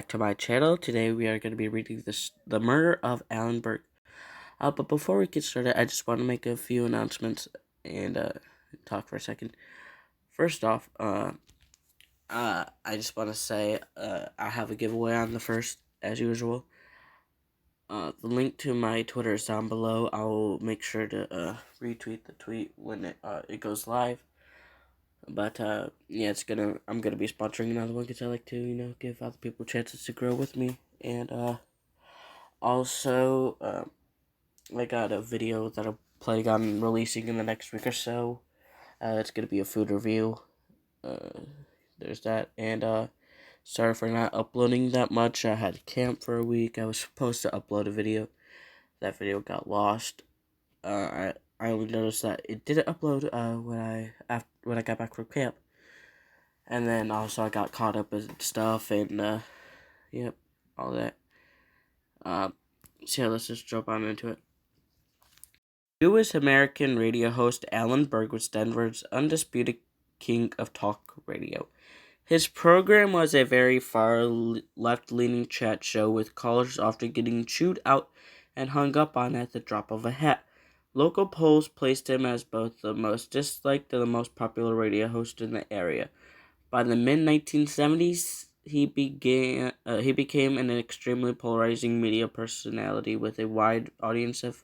back to my channel. Today we are going to be reading The Murder of Alan Berg. But before we get started, I just want to make a few announcements and talk for a second. First off, I just want to say I have a giveaway on the first, as usual. The link to my Twitter is down below. I'll make sure to retweet the tweet when it goes live. But yeah, I'm gonna be sponsoring another one because I like to give other people chances to grow with me. And also I got a video that I'm planning on releasing in the next week or so. It's gonna be a food review. There's that. And sorry for not uploading that much. I had camp for a week. I was supposed to upload a video. That video got lost. I only noticed that it didn't upload when I got back from camp. And then also I got caught up in stuff and yep, all that. So yeah, let's just jump on into it. Jewish American radio host Alan Berg was Denver's undisputed king of talk radio. His program was a very far left-leaning chat show with callers often getting chewed out and hung up on at the drop of a hat. Local polls placed him as both the most disliked and the most popular radio host in the area. By the mid-1970s, he became an extremely polarizing media personality with a wide audience of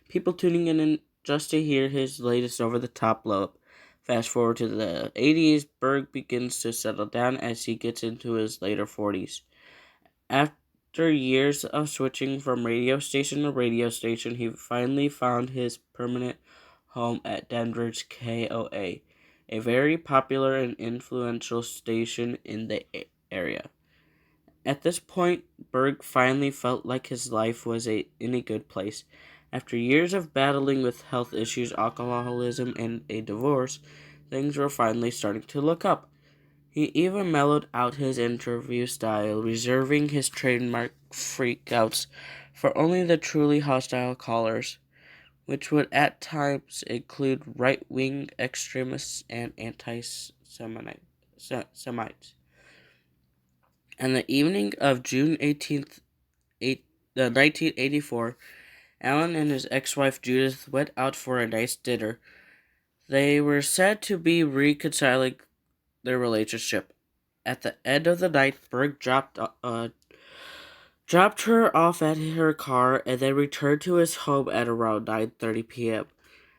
people tuning in just to hear his latest over-the-top blow-up. Fast forward to the 80s, Berg begins to settle down as he gets into his later 40s. After years of switching from radio station to radio station, he finally found his permanent home at Denver's KOA, a very popular and influential station in the area. At this point, Berg finally felt like his life was in a good place. After years of battling with health issues, alcoholism, and a divorce, things were finally starting to look up. He even mellowed out his interview style, reserving his trademark freakouts for only the truly hostile callers, which would at times include right-wing extremists and anti-Semites. On the evening of June 18th, 1984, Alan and his ex-wife Judith went out for a nice dinner. They were said to be reconciling their relationship. At the end of the night, Berg dropped her off at her car and then returned to his home at around 9:30 p.m.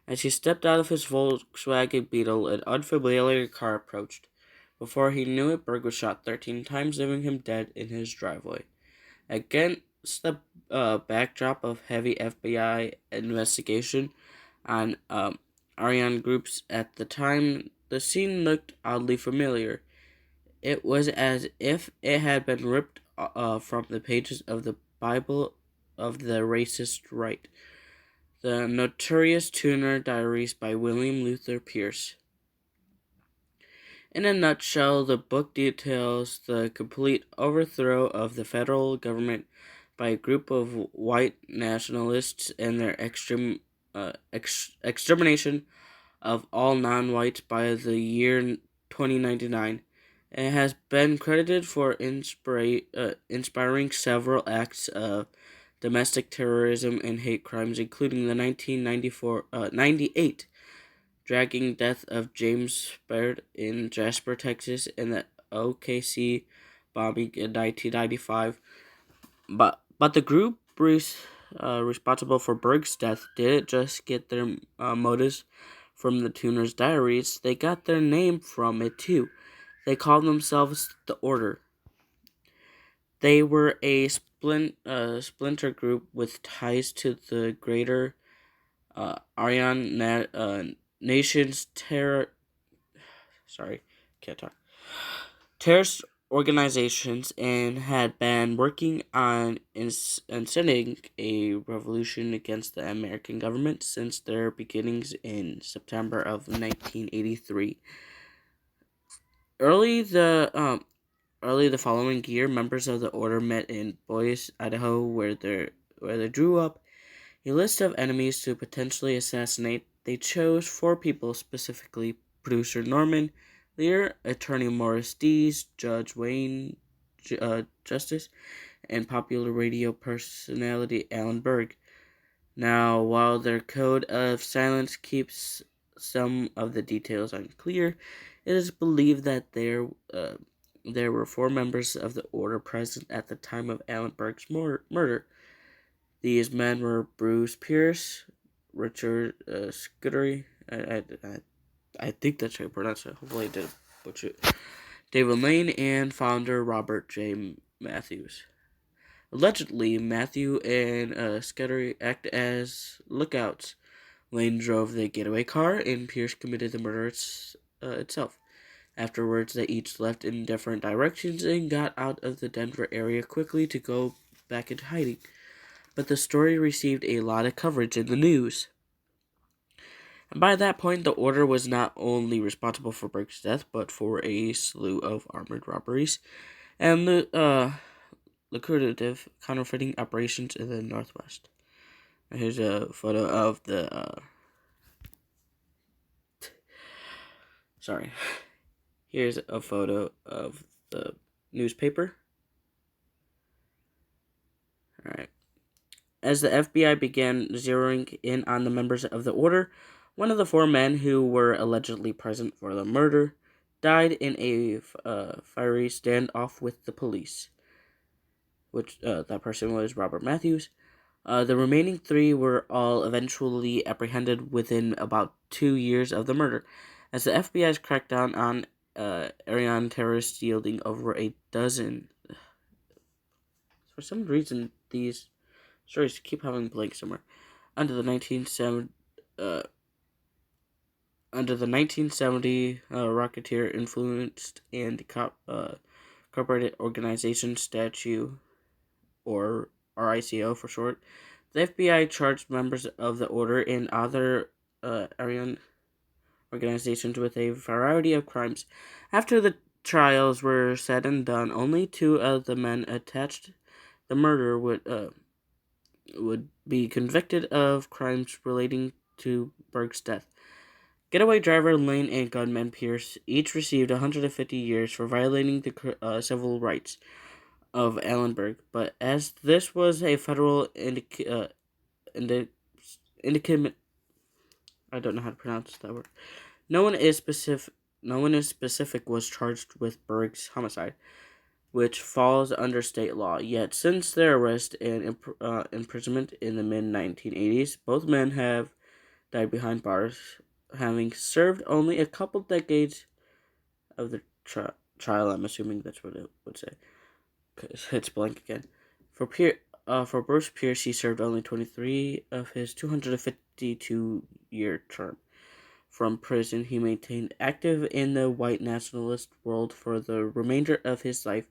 As he stepped out of his Volkswagen Beetle, an unfamiliar car approached. Before he knew it, Berg was shot 13 times, leaving him dead in his driveway. Against the backdrop of heavy FBI investigation on Aryan groups at the time, the scene looked oddly familiar. It was as if it had been ripped from the pages of the Bible of the racist right. The Notorious Tuner Diaries by William Luther Pierce. In a nutshell, the book details the complete overthrow of the federal government by a group of white nationalists and their extermination of all non-whites by the year 2099. It has been credited for inspiring several acts of domestic terrorism and hate crimes, including the 1998 dragging death of James Baird in Jasper, Texas, and the OKC bombing in 1995. But the group responsible for Berg's death didn't just get their motives from the Tuner's diaries, they got their name from it too. They called themselves the Order. They were a splinter group with ties to the greater Aryan nation's terrorist organizations, and had been working on inciting a revolution against the American government since their beginnings in September of 1983. Early the following year, members of the Order met in Boise, Idaho, where they drew up a list of enemies to potentially assassinate. They chose 4 people specifically: producer Norman Lear, attorney Morris Dees, Judge Wayne Justice and popular radio personality Alan Berg. Now, while their code of silence keeps some of the details unclear, it is believed that there were 4 members of the order present at the time of Alan Berg's murder. These men were Bruce Pierce, Richard Scuddery, I think that's how you pronounce it. Hopefully I didn't butcher it. David Lane, and founder Robert J. Matthews. Allegedly, Matthew and Scuddery acted as lookouts. Lane drove the getaway car, and Pierce committed the murder itself. Afterwards, they each left in different directions and got out of the Denver area quickly to go back into hiding. But the story received a lot of coverage in the news. And by that point, the order was not only responsible for Berg's death, but for a slew of armored robberies and lucrative counterfeiting operations in the Northwest. Here's a photo of the Here's a photo of the newspaper. Alright. As the FBI began zeroing in on the members of the order, one of the 4 men who were allegedly present for the murder died in a fiery standoff with the police, which that person was Robert Matthews. The remaining 3 were all eventually apprehended within about 2 years of the murder, as the FBI's crackdown on Aryan terrorists yielding over a dozen. For some reason, these stories keep having blanks somewhere. Under the 1970 Rocketeer influenced and corporate organization statute, or RICO for short, the FBI charged members of the order and other Aryan organizations with a variety of crimes. After the trials were said and done, only 2 of the men attached the murder would be convicted of crimes relating to Berg's death. Getaway driver Lane and gunman Pierce each received 150 years for violating the civil rights of Alan Berg, but as this was a federal indictment, I don't know how to pronounce that word. No one is specific was charged with Berg's homicide, which falls under state law. Yet, since their arrest and imprisonment in the mid-1980s, both men have died behind bars, having served only a couple decades of the trial. I'm assuming that's what it would say. It's blank again. For Bruce Pierce, he served only 23 of his 252-year term. From prison, he maintained active in the white nationalist world for the remainder of his life,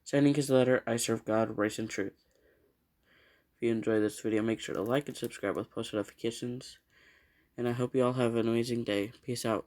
signing his letter, "I serve God, race, and truth." If you enjoyed this video, make sure to like and subscribe with post notifications. And I hope you all have an amazing day. Peace out.